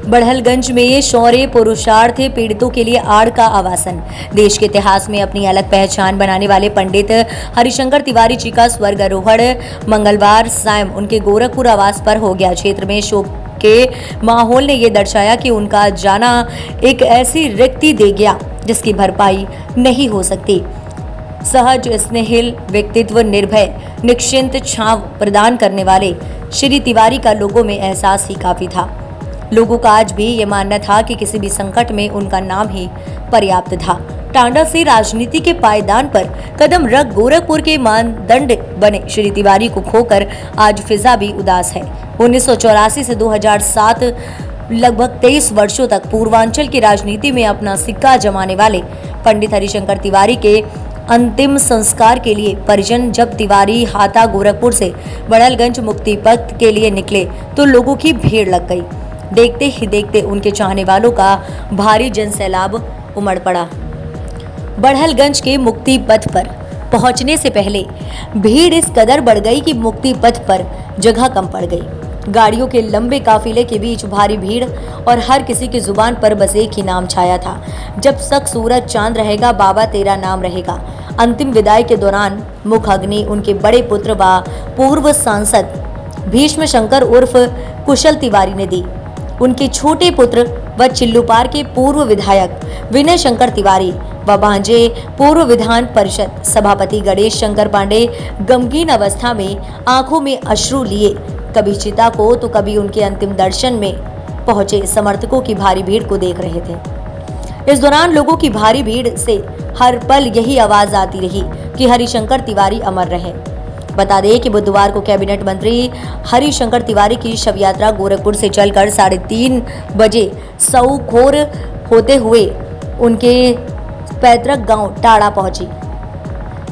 बढ़लगंज में शौर्य पुरुषार्थ पीड़ितों के लिए आड़ का आवासन। देश के इतिहास में अपनी अलग पहचान बनाने वाले पंडित हरिशंकर तिवारी जी का स्वर्ग आरोहण मंगलवार सायं उनके गोरखपुर आवास पर हो गया। क्षेत्र में शोक के माहौल ने यह दर्शाया कि उनका जाना एक ऐसी रिक्ति दे गया जिसकी भरपाई नहीं हो सकती। सहज स्नेहिल व्यक्तित्व, निर्भय निश्चिंत छांव प्रदान करने वाले श्री तिवारी का लोगों में एहसास ही काफी था। लोगों का आज भी ये मानना था कि किसी भी संकट में उनका नाम ही पर्याप्त था। टांडा से राजनीति के पायदान पर कदम रख गोरखपुर के मानदंड बने श्री तिवारी को खोकर आज फिजा भी उदास है। 1984 से 2007 लगभग 23 वर्षों तक पूर्वांचल की राजनीति में अपना सिक्का जमाने वाले पंडित हरिशंकर तिवारी के अंतिम संस्कार के लिए परिजन जब तिवारी हाथा गोरखपुर से बढ़लगंज मुक्ति पथ के लिए निकले तो लोगों की भीड़ लग गई। देखते ही देखते उनके चाहने वालों का भारी जनसैलाब उमड़ पड़ा। बढ़लगंज के मुक्ति पथ पर पहुंचने से पहले भीड़ इस कदर बढ़ गई कि मुक्ति पथ पर जगह कम पड़ गई। गाड़ियों के लंबे काफिले के बीच भारी भीड़ और हर किसी की जुबान पर बस एक ही नाम छाया था, जब तक सूरज चांद रहेगा बाबा तेरा नाम रहेगा। अंतिम विदाई के दौरान मुख अग्नि उनके बड़े पुत्र व पूर्व सांसद भीष्म शंकर उर्फ कुशल तिवारी ने दी। उनके छोटे पुत्र व चिल्लूपार के पूर्व विधायक विनय शंकर तिवारी व भांजे पूर्व विधान परिषद सभापति गणेश शंकर पांडे गमगीन अवस्था में आंखों में अश्रु लिए कभी चिता को तो कभी उनके अंतिम दर्शन में पहुंचे समर्थकों की भारी भीड़ को देख रहे थे। इस दौरान लोगों की भारी भीड़ से हर पल यही आवाज आती रही कि हरिशंकर तिवारी अमर रहे। बता दें कि बुधवार को कैबिनेट मंत्री हरिशंकर तिवारी की शव यात्रा गोरखपुर से चलकर 3:30 बजे सऊखोर होते हुए उनके पैतृक गांव टाड़ा पहुंची,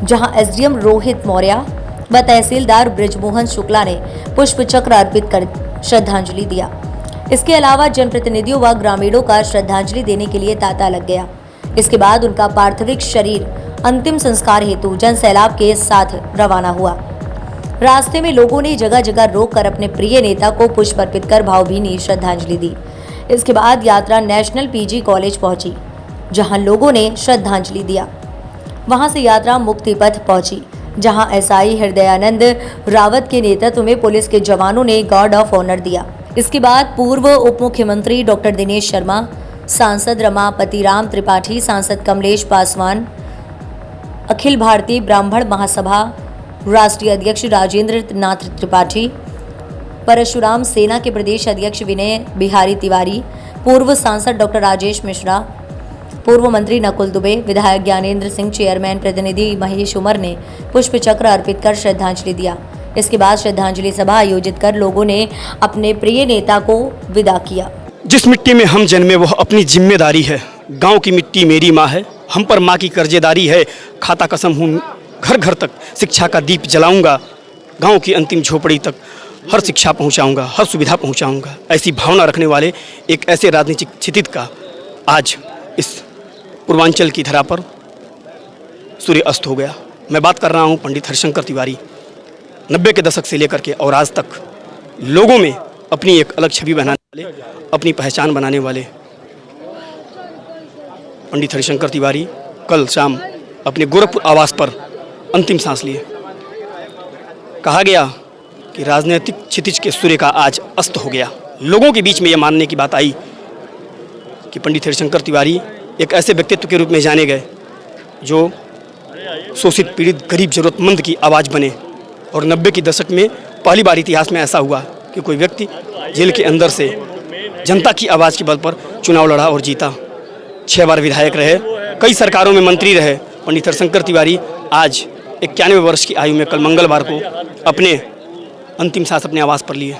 जहां एसडीएम रोहित मौर्य व तहसीलदार ब्रिजमोहन शुक्ला ने पुष्प चक्र अर्पित कर श्रद्धांजलि दिया। इसके अलावा जनप्रतिनिधियों व ग्रामीणों का श्रद्धांजलि देने के लिए तांता लग गया। इसके बाद उनका पार्थिव शरीर अंतिम संस्कार हेतु जनसैलाब के साथ रवाना हुआ। रास्ते में लोगों ने जगह जगह रोककर अपने प्रिय नेता को पुष्प अर्पित कर भावभीनी श्रद्धांजलि दी। इसके बाद यात्रा नेशनल पीजी कॉलेज पहुंची, जहां लोगों ने श्रद्धांजलि दिया। वहां से यात्रा मुक्ति पथ पहुंची, जहां एसआई हृदयानंद रावत के नेतृत्व में पुलिस के जवानों ने गार्ड ऑफ ऑनर दिया। इसके बाद पूर्व उप मुख्यमंत्री डॉक्टर दिनेश शर्मा, सांसद रमापति राम त्रिपाठी, सांसद कमलेश पासवान, अखिल भारतीय ब्राह्मण महासभा राष्ट्रीय अध्यक्ष राजेंद्र नाथ त्रिपाठी, परशुराम सेना के प्रदेश अध्यक्ष विनय बिहारी तिवारी, पूर्व सांसद डॉक्टर राजेश मिश्रा, पूर्व मंत्री नकुल दुबे, विधायक ज्ञानेंद्र सिंह, चेयरमैन प्रतिनिधि महेश उमर ने पुष्प चक्र अर्पित कर श्रद्धांजलि दिया। इसके बाद श्रद्धांजलि सभा आयोजित कर लोगों ने अपने प्रिय नेता को विदा किया। जिस मिट्टी में हम जन्मे वह अपनी जिम्मेदारी है। गांव की मिट्टी मेरी माँ है, हम पर माँ की कर्जेदारी है। खाता कसम हूँ घर घर तक शिक्षा का दीप जलाऊंगा, गांव की अंतिम झोपड़ी तक हर शिक्षा पहुंचाऊंगा, हर सुविधा पहुंचाऊंगा। ऐसी भावना रखने वाले एक ऐसे राजनीतिक क्षितिज का आज इस पूर्वांचल की धरा पर सूर्य अस्त हो गया। मैं बात कर रहा हूं पंडित हरिशंकर तिवारी। 90 के दशक से लेकर के और आज तक लोगों में अपनी एक अलग छवि बनाने वाले, अपनी पहचान बनाने वाले पंडित हरिशंकर तिवारी कल शाम अपने गोरखपुर आवास पर अंतिम सांस लिए। कहा गया कि राजनीतिक क्षितिज के सूर्य का आज अस्त हो गया। लोगों के बीच में यह मानने की बात आई कि पंडित हरिशंकर तिवारी एक ऐसे व्यक्तित्व के रूप में जाने गए जो शोषित, पीड़ित, गरीब, जरूरतमंद की आवाज़ बने। और 90 के दशक में पहली बार इतिहास में ऐसा हुआ कि कोई व्यक्ति जेल के अंदर से जनता की आवाज़ के बल पर चुनाव लड़ा और जीता। 6 बार विधायक रहे, कई सरकारों में मंत्री रहे। पंडित हरिशंकर तिवारी आज 91 वर्ष की आयु में कल मंगलवार को अपने अंतिम सांस अपने आवास पर लिए।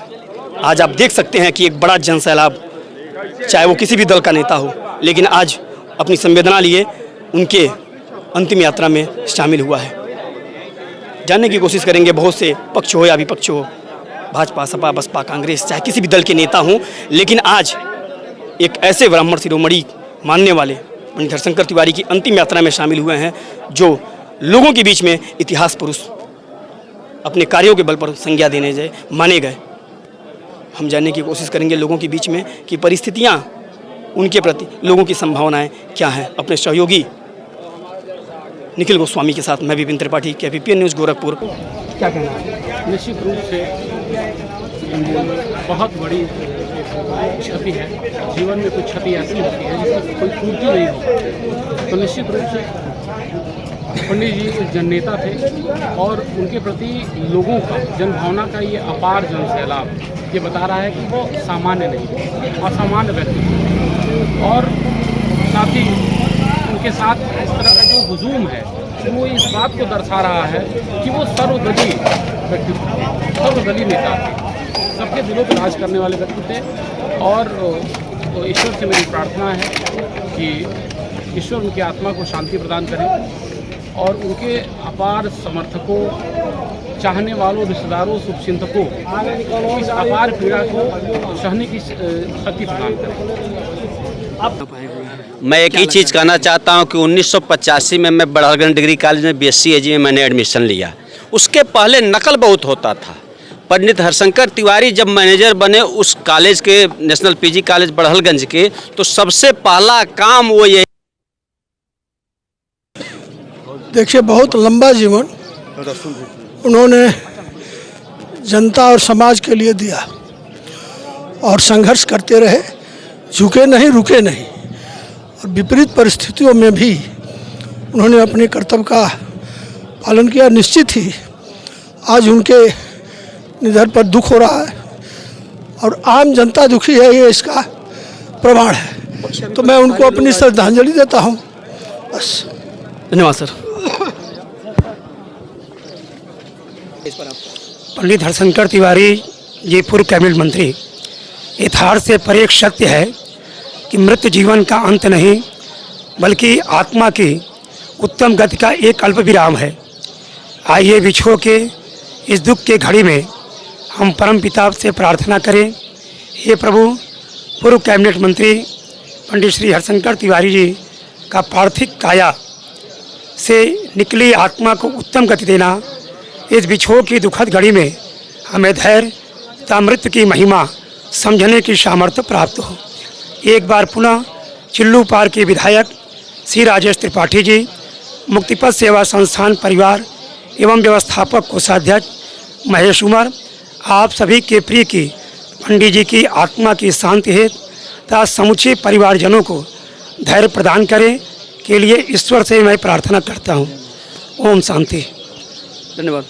आज आप देख सकते हैं कि एक बड़ा जनसैलाब, चाहे वो किसी भी दल का नेता हो, लेकिन आज अपनी संवेदना लिए उनके अंतिम यात्रा में शामिल हुआ है। जानने की कोशिश करेंगे, बहुत से पक्ष हो या विपक्ष हो, भाजपा, सपा, बसपा, कांग्रेस, चाहे किसी भी दल के नेता हों, लेकिन आज एक ऐसे ब्राह्मण शिरोमणि मानने वाले पंडित हरिशंकर तिवारी की अंतिम यात्रा में शामिल हुए हैं जो लोगों के बीच में इतिहास पुरुष, अपने कार्यों के बल पर संज्ञा देने जाए माने गए। हम जानने की कोशिश करेंगे लोगों के बीच में कि परिस्थितियाँ उनके प्रति लोगों की संभावनाएं क्या हैं। अपने सहयोगी निखिल गोस्वामी के साथ मैं विपिन त्रिपाठी, KPPN न्यूज़ गोरखपुर। क्या कहना है? निश्चित रूप से बहुत बड़ी क्षति है। जीवन में कुछ क्षति ऐसी होती है जिसकी कोई पूर्ति नहीं होती। तो निश्चित रूप से पंडित जी एक जननेता थे और उनके प्रति लोगों का जनभावना का ये अपार जन सैलाब ये बता रहा है कि वो सामान्य नहीं, असामान्य व्यक्ति थे। और साथ ही उनके साथ इस तरह का जो हुजूम है वो इस बात को दर्शा रहा है कि वो सर्वदलीय व्यक्तित्व थे, सर्वदलीय नेता थे, सबके दिलों पर राज करने वाले व्यक्ति थे। और ईश्वर से मेरी प्रार्थना है कि ईश्वर उनकी आत्मा को शांति प्रदान करें और उनके अपार समर्थकों, चाहने वालों, रिश्तेदारों, शुभचिंतकों इस अपार पीड़ा को सहने की शक्ति प्रदान करें। मैं एक ही चीज़ कहना चाहता हूं कि 1985 में मैं बड़हलगंज डिग्री कॉलेज में BSc AG में मैंने एडमिशन लिया। उसके पहले नकल बहुत होता था। पंडित हरिशंकर तिवारी जब मैनेजर बने उस कॉलेज के, नेशनल PG कॉलेज बड़हलगंज के, तो सबसे पहला काम वो ये। देखिए, बहुत लंबा जीवन उन्होंने जनता और समाज के लिए दिया और संघर्ष करते रहे, झुके नहीं, रुके नहीं। और विपरीत परिस्थितियों में भी उन्होंने अपने कर्तव्य का पालन किया। निश्चित ही आज उनके निधन पर दुख हो रहा है और आम जनता दुखी है, ये इसका प्रमाण है। तो मैं उनको अपनी श्रद्धांजलि देता हूँ। बस, धन्यवाद सर। पंडित हरिशंकर तिवारी जी पूर्व कैबिनेट मंत्री। यथार्थ से परे एक सत्य है कि मृत्यु जीवन का अंत नहीं बल्कि आत्मा की उत्तम गति का एक अल्प विराम है। आइए विछो के इस दुख के घड़ी में हम परम पिता से प्रार्थना करें, हे प्रभु, पूर्व कैबिनेट मंत्री पंडित श्री हरिशंकर तिवारी जी का पार्थिव काया से निकली आत्मा को उत्तम गति देना। इस विछोह की दुखद घड़ी में हमें धैर्य तथा मृत्यु की महिमा समझने की सामर्थ्य प्राप्त हो। एक बार पुनः चिल्लू पार के विधायक श्री राजेश त्रिपाठी जी, मुक्तिपथ सेवा संस्थान परिवार एवं व्यवस्थापक कोषाध्यक्ष महेश उमर, आप सभी के प्रिय की पंडित जी की आत्मा की शांति हेतु तथा समूचे परिवारजनों को धैर्य प्रदान करें के लिए ईश्वर से मैं प्रार्थना करता हूँ। ओम शांति। धन्यवाद।